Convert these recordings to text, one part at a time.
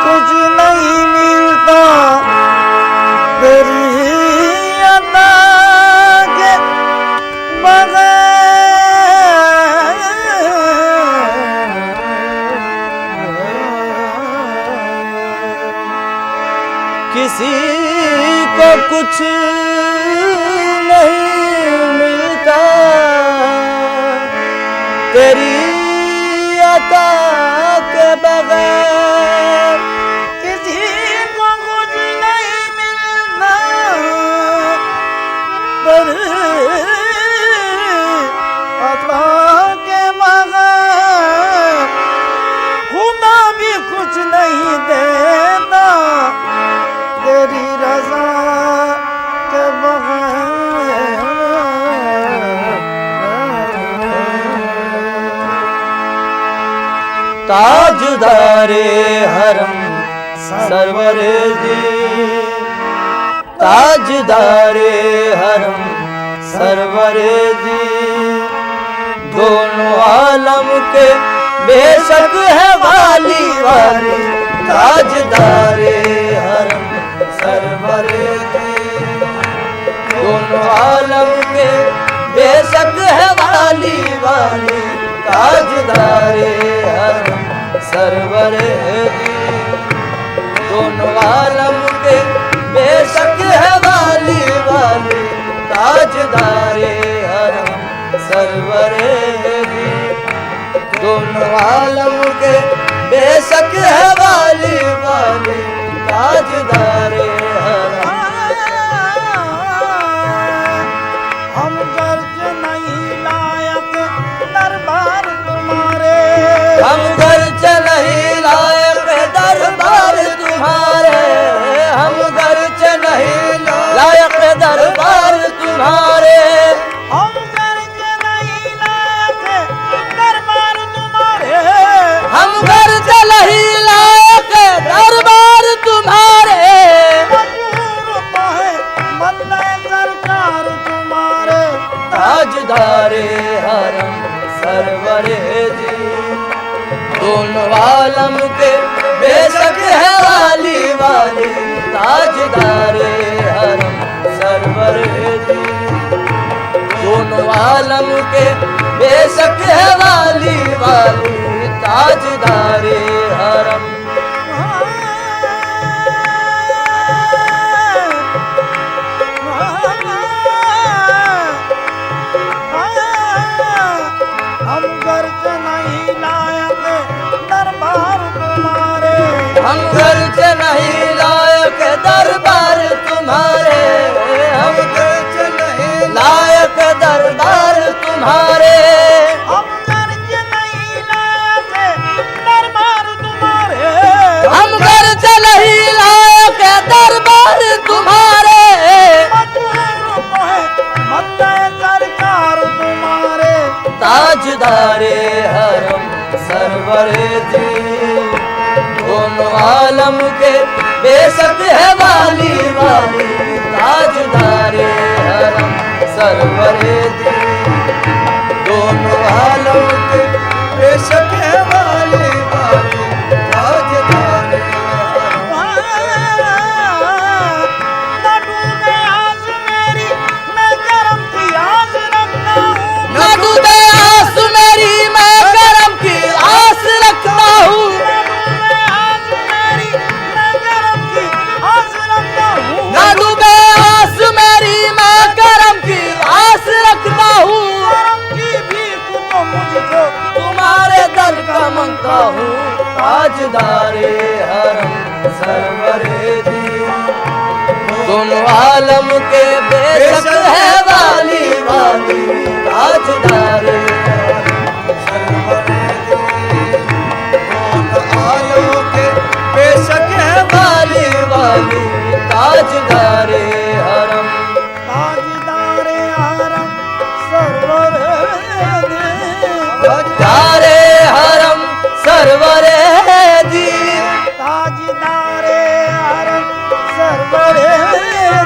कुछ नहीं मिलता तेरी अता के बगैर। किसी को कुछ नहीं मिलता तेरी अता के बगैर। किसी को कुछ नहीं मिलता तेरी अता के बगैर। खुदा भी कुछ नहीं देता तेरी रज़ा के बगैर। ताजदारे हरम सरवरे दी, ताजदारे हरम सरवरे दी। दोनों आलम के बेशक है वाली वाली, ताजदारे हरम सरवरे दी। दोनों आलम के बेशक है वाली वाली, ताजदारे हरम सरवरे दी। दोनों आलम के बेशक है वाली वाली, ताजदारे हरम सरवरे दी। दोनों आलम के बेशक है वाली वाली, ताजदारे हरम। हम गर्ज नहीं लायक दरबार तुम्हारे, हम गर्ज नहीं लायक दरबार तुम्हारे। हम गर्ज नहीं लायक दरबार तुम्हारे। हम गर्ज नहीं लायक दरबार तुम्हारे। हम गर्ज नहीं लायक दरबार तुम्हारे। मंजूर तो है बंदे सरकार तुम्हारे, ताजदारे हरम सरवरे दी। दोनों आलम के बेशक है वाली वाली, ताजदारे हरम सरवरे दी। दोनों आलम के बेशक है वाली वाली, ताजदारे हरम। हम गर्ज नहीं लायक दरबार तुम्हारे। हम गर्ज नहीं लायक दरबार तुम्हारे। हम गर्ज नहीं लायक दरबार तुम्हारे। हम गर्ज नहीं लायक दरबार तुम्हारे। हम गर्ज नहीं लायक दरबार तुम्हारे। बंदे सरकार तुम्हारे, ताजदारे हरम सरवरे दी। दोनों आलम के बेशक है वाली वाली, ताजदारे हरम सरवरे दी। दोनों आलम के बेशक है वाली वाली, ताजदारे हरम। न डूबे आस मेरी मैं करम की आस रखता हूँ। न डूबे आस मेरी मैं करम की आस रखता हूँ। न डूबे आस मेरी मैं करम की आस रखता हूँ। करम की भीख तो मुझको तुम्हारे दर का मांगता हूँ, ताजदारे हरम सरवरे दी। दोनों आलम के बेशक है वाली वाली, ताजदारे हरम सरवरे दी। दोनों आलम के बेशक है वाली वाली, ताजदारे हरम। ताजदारे हरम सरवरे दी। ताजदारे हरम सरवरे दी। ताजदारे हरम सरवरे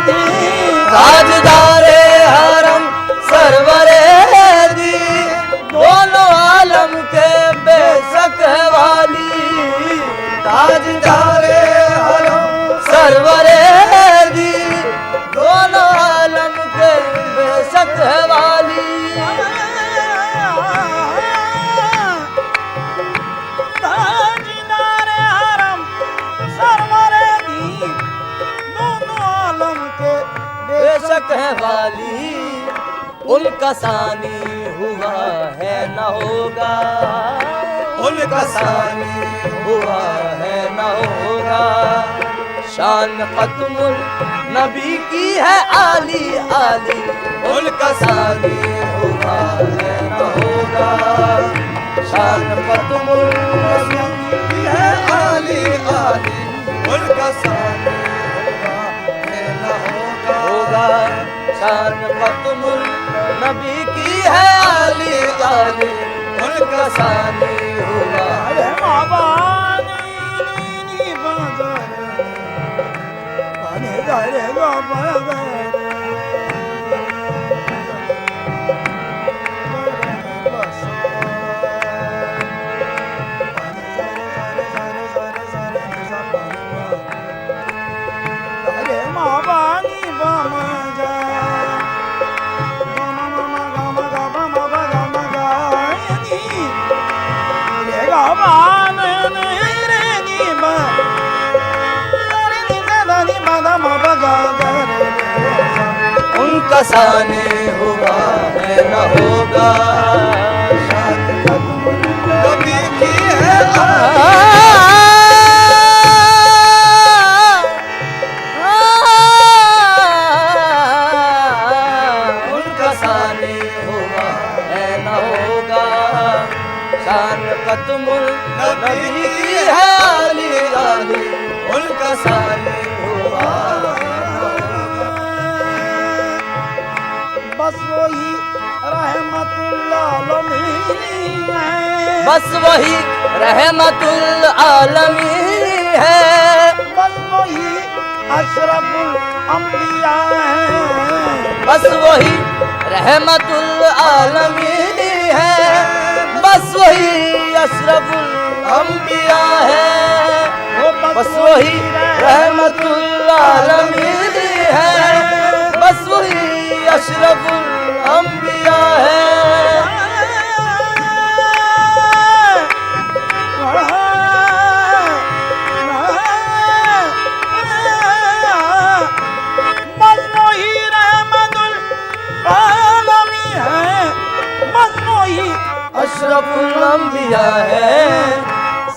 दी। ताजदारे हरम सरवरे दी। उनका सानी हुआ है न होगा, उनका सानी हुआ है न होगा। शान खत्मुल नबी की है आली आली, उनका सानी हुआ है न होगा। शान खत्मुल नबी की है आली आली, उनका सानी हुआ है न होगा। शान खत्मुल नबी की है आली आली, उनका सानी हुआ है बाबा। उनका सानी हुआ है न होगा। नबी की है उनका सानी हुआ है न होगा। शान खत्मुल नबी की है आली आली, उनका सानी हुआ। बस वही रहमतुल आलमीन है, बस वही रहमतुल आलमीन है। बस वही अशरफुल अंबिया है, बस वही रहमतुल आलमीन है। बस वही अशरफुल अंबिया है, बस वही रहमतुल आलमीन है। बस वही अशरफुल अंबिया है। बस वही रहमतुल आलमीन है, बस वही अशरफुल अंबिया है।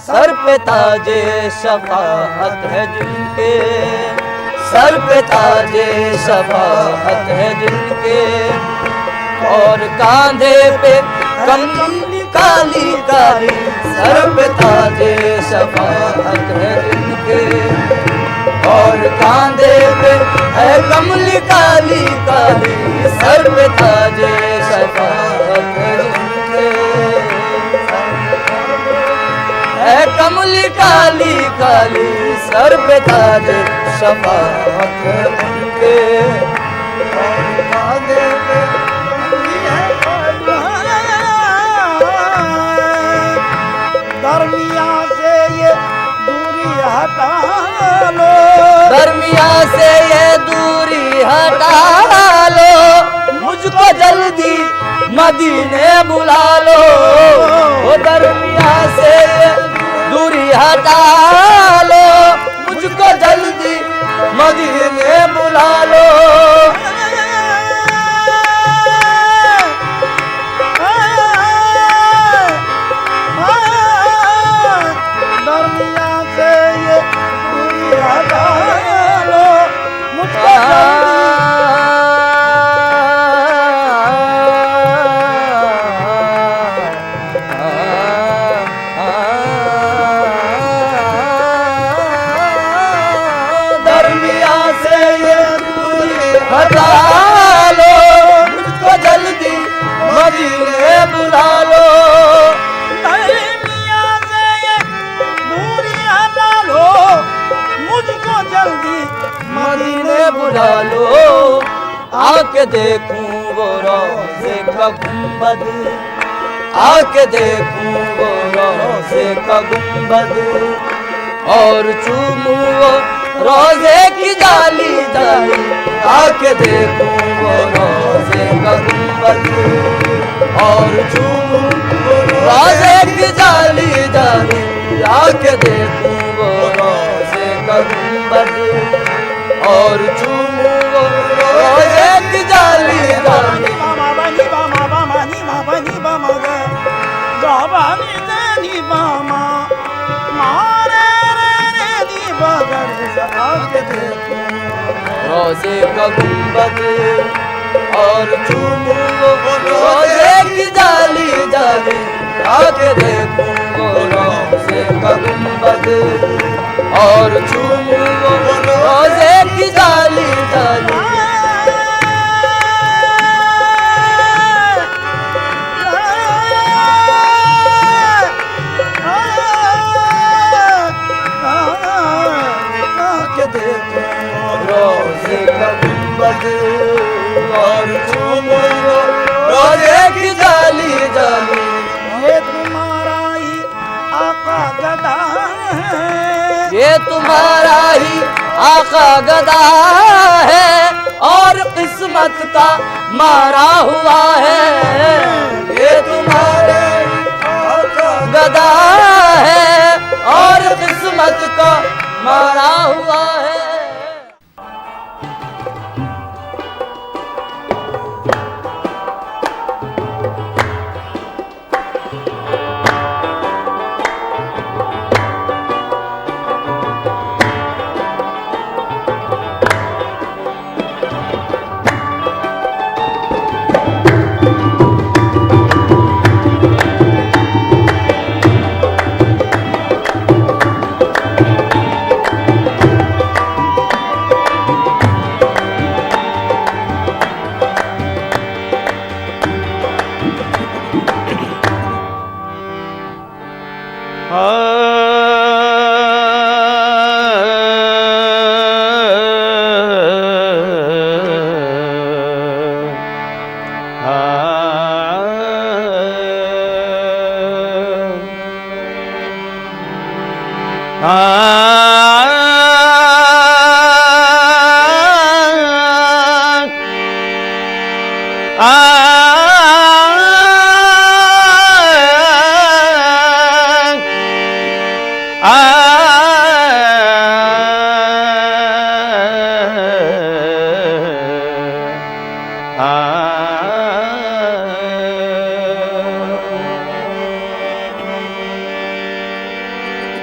सर पे ताजे शफाअत है जिनके, सर पे ताजे शफाअत है जिनके। और कांधे पे कमली काली काली, सर पे ताजे शफाअत है जिनके। और कांधे पे है कमली काली काली, सर पे ताजे शफाअत है जिनके। है कमली काली काली, सर पे ताजे शफाअत है उनके। और कांधे पे है दरमिया से ये दूरी हटा लो, दरमिया से ये दूरी हटा लो। मुझको जल्दी मदीने बुला लो, ओ दरमिया से ये दूरी हटा लो। मुझको जल्दी मदीने बुला लो। दरमिया से ये दूरी हटा लो, मुझको हटा लो। मुझको जल्दी मदीने बुला लो। दरमिया से ये दूरी हटा लो, मुझको जल्दी मदीने बुला लो। आके देखूं वो रोज़े का गुंबद, आके देखूं वो रोज़े का गुंबद। और चूमूं वो रोज़े की जाली जाली, आके देखूं वो रोज़े का गुंबद। और चूमूं रोज़े की जाली जाली, आके देखूं वो रोज़े का गुंबद। और चूमूं वो रोज़े की जाली जाली, आके देखो रोजे का गुंबद और चूमू रोजे की जाली जाली आके देखो रोजे का गुंबद और चूमू रोजे की जाली जाली रोजे का गुंबद और चूमो रोजे की जाली जाली ये तुम्हारा ही आका गदा है ये तुम्हारा ही आका गदा है और किस्मत का मारा हुआ है ये तुम्हारा ही आका गदा है और किस्मत का मारा हुआ है।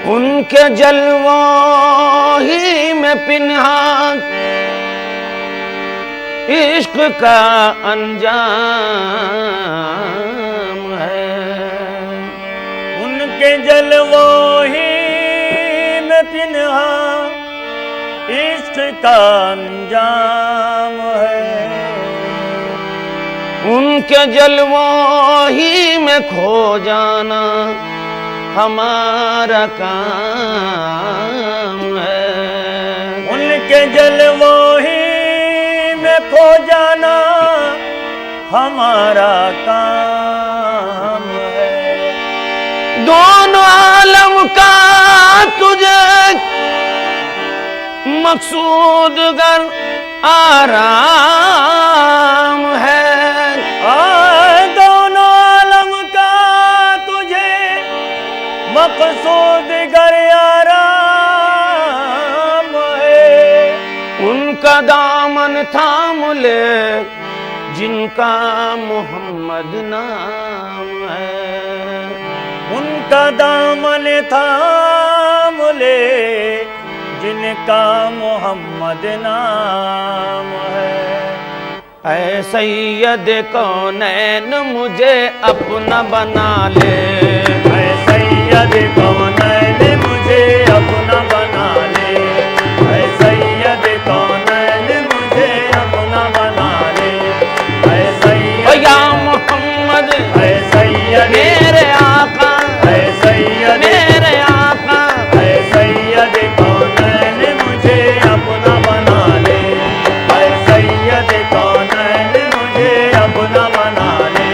उनके जलवों ही में पिन्हा इश्क का अंजाम है। उनके जलवों ही में पिन्हा इश्क का अंजाम है। उनके जलवों ही में खो जाना हमारा काम है। उनके जलवों ही में खो जाना हमारा काम है। दोनों आलम का तुझे मकसूद गर आराम है। दोनों आलम का तुझे मकसूद गर आराम है। उनका दामन थाम ले जिनका मोहम्मद नाम है। उनका दामन थाम ले जिनका मोहम्मद नाम है। ऐ सैयद कौनैन मुझे अपना बना ले। ऐ सैयद कौनैन मुझे अपना बना ले। ऐ सैयद कौनैन मुझे अपना बना ले। ऐ सैयद या मोहम्मद ऐ सैयद मेरे आका ऐ सैयद मेरे आका ऐ सैयद कौनैन मुझे अपना बना ले। ऐ सैयद कौनैन मुझे अपना बना ले।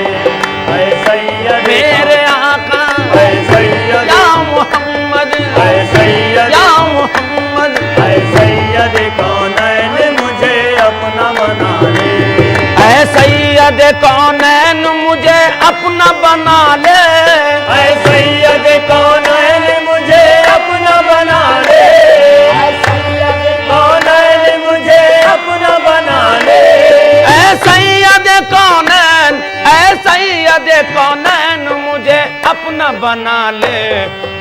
ऐ सैयद मेरे आका ऐ सैयद या मोहम्मद ऐ सैयद या मोहम्मद ऐ सैयद कौनैन मुझे अपना बना ले। ऐ सैयद कौनैन मुझे अपना बना ले। ऐ सैयद कौनैन मुझे अपना बना ले। ऐ सैयद कौनैन मुझे अपना बना ले। ऐ सैयद कौनैन ऐ सैयद कौनैन मुझे अपना बना ले।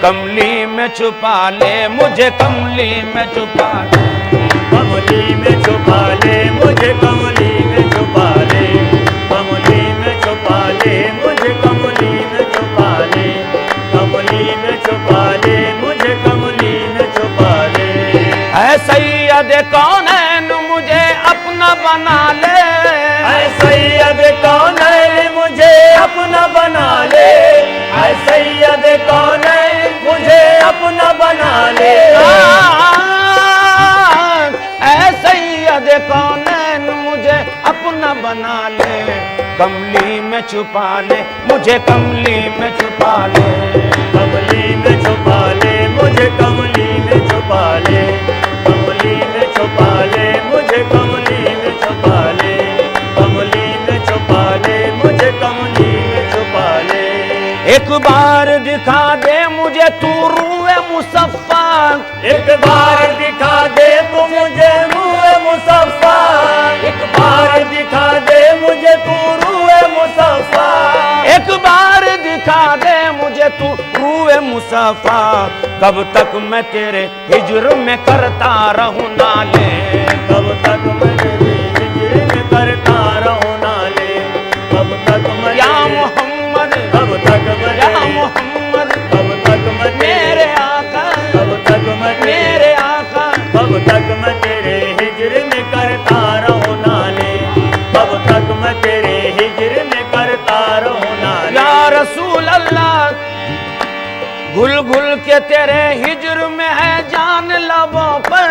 कमली में छुपा ले मुझे कमली में छुपा ले। कमली में छुपा ले मुझे, कमली में छुपा ले, कमली में छुपा ले मुझे, कमली में छुपा ले, कमली में छुपा ले मुझे, कमली में छुपा ले। ऐ सैयद कौनैन मुझे अपना बना ले, ऐ सैयद कौनैन मुझे अपना बना ले, ऐ सैयद कौनैन मुझे अपना बना ले। ऐ सैयद कौनैन मुझे अपना बना ले, कमली में छुपा ले मुझे, कमली में छुपा ले, कमली में छुपा ले मुझे, कमली में छुपा ले, कमली में छुपा ले मुझे, कमली में छुपा ले, कमली में छुपा ले मुझे, कमली में छुपा ले। एक बार दिखा दे मुझे तू रूए मुसफ्फा, एक बार दिखा दे तू मुझे रूए मुसफ्फा, एक बार दिखा दे मुझे तू रूए मुसफ्फा, एक बार दिखा दे मुझे तू रूए मुसफ्फा, कब तक मैं तेरे हिज्र में करता रहूं नाले, कब तक मैं तेरे हिज्र में करता रहूं नाले, कब तक मैं या मोहम्मद, कब तक मैं या मोहम्मद, कब तक मैं मेरे आका, कब तक मैं मेरे आका, कब तक मैं तेरे हिज्र में करता रहूं नाले, कब तक मैं तेरे हिज्र में करता रहूं नाले। या रसूल अल्लाह, घुल घुल के तेरे हिज्र में है जान लबों पर,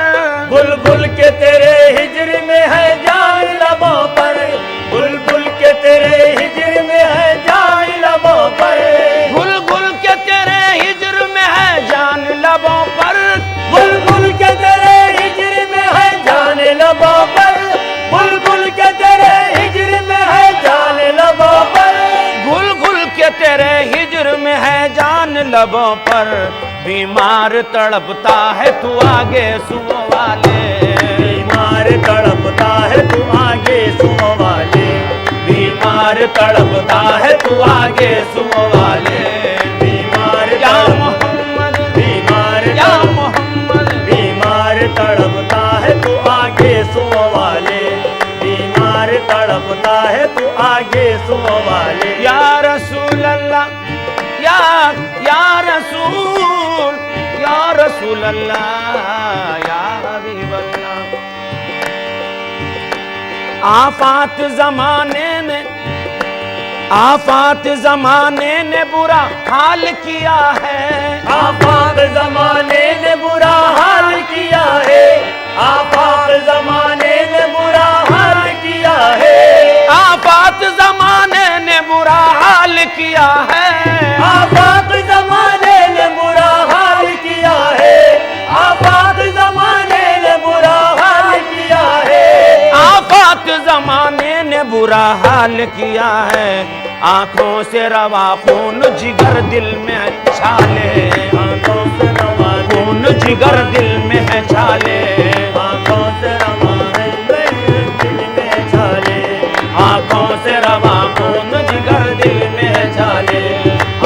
बुल बुल के तेरे हिज्र में है जान लबों पर, बुल बुल के तेरे हिज्र में है जान लबों पर, घुल घुल के तेरे हिज्र में है जान लबों पर, बुल बुल के तेरे हिज्र में है जान लबों पर, बुल बुल के तेरे हिज्र में है जान लबों पर, घुल घुल के तेरे हिज्र में है जान लबों पर, बीमार तड़पता है तू आगे सुओ वाले, बीमार तड़पता है तू आगे सुओ वाले, बीमार तड़पता है तू आगे सुओ वाले, बीमार या मोहम्मद, बीमार या मोहम्मद, बीमार तड़पता है तू आगे सुओ वाले, बीमार तड़पता है तू आगे सुओ वाले। या रसूल अल्लाह, या रसूल, या रसूल अल्लाह, या हबीब अल्लाह, आफात जमाने ने, आफात जमाने ने बुरा हाल किया है, आफात जमाने ने बुरा हाल किया है, आफात जमाने ने बुरा हाल किया है, आफात जमाने ने बुरा हाल किया है, आफात जमाने ने बुरा हाल किया है, आफात जमाने ने बुरा हाल किया है, आफात जमाने ने बुरा हाल किया है, आंखों से रवा खून जिगर दिल में है छाले, आंखों से रवा खून जिगर दिल में है छाले, आंखों से रवा है दिल में छाले, आंखों से रवा खून जिगर दिल में है छाले,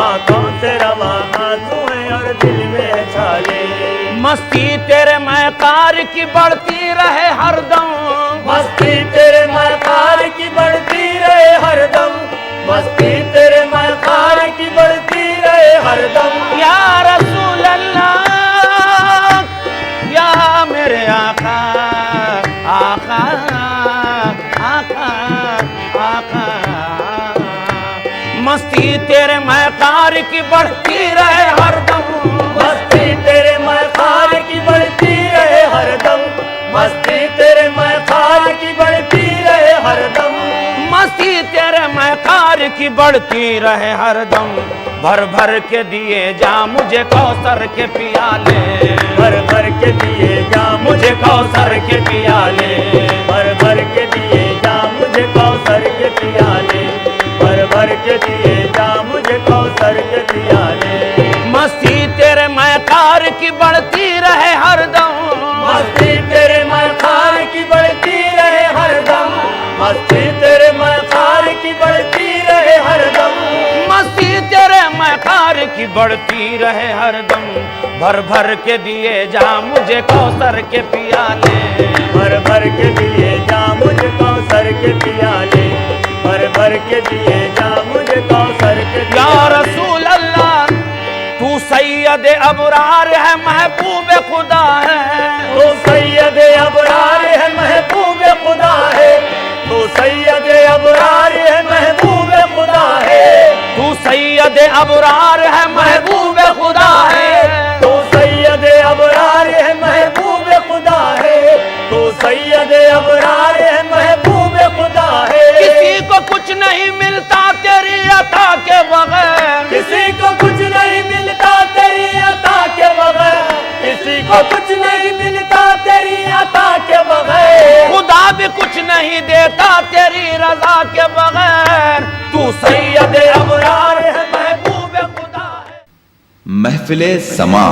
आंखों से रवा आंसू है और दिल में छाले। मस्ती तेरे मैकार की बढ़ती रहे हरदम, मस्ती तेरे मकार की बढ़ती रहे हरदम, मस्ती तेरे मकार की बढ़ती रहे हरदम। या रसूल अल्लाह, या मेरे आका, आका, आका, आका, मस्ती तेरे मैकार की बढ़ती रहे हरदम, मस्ती तेरे मकार की बढ़ती रहे हरदम, मस्ती तेरे मकार की बढ़ती रहे हरदम, मस्ती तेरे मैकार की बढ़ती रहे हरदम, भर भर के दिए जा मुझे कौसर के पियाले, भर भर के दिए जा मुझे कौसर के पियाले, भर भर के दिए जा मुझे कौसर के पियाले, भर भर के दिए जा मुझे कौसर के पियाले। मस्ती तेरे मैकार की बढ़ती रहे हरदम, मस्ती तेरे मकार की बढ़ती रहे हरदम, मस्ती तेरे मकार की बढ़ती रहे हरदम, मस्ती तेरे मैकार की बढ़ती रहे हरदम, भर भर के दिए जा मुझे कौसर के पियाले, भर भर के दिए जा मुझे कौसर के पियाले, भर भर के दिए जा मुझे कौसर के या पियाले। रसूल अल्लाह तू सैयद अबरार है महबूब खुदा है, तो सैयद अबरार है महबूब खुदा है, तो सैयद अबरार है महबूब खुदा है, तू सैयद अबरार है महबूब खुदा है, तो सैयद अबरार है महबूब खुदा है, तो सैयद अबरार है महबूब खुदा है। किसी को कुछ नहीं मिलता तेरी अता के बगैर, किसी को कुछ नहीं मिलता तेरी अता के बगैर, किसी को कुछ नहीं मिलता तेरी अता के बगैर, खुदा भी कुछ नहीं देता तेरी रजा के बगैर, तू सैयद अबरार है महबूब खुदा है। महफिले समा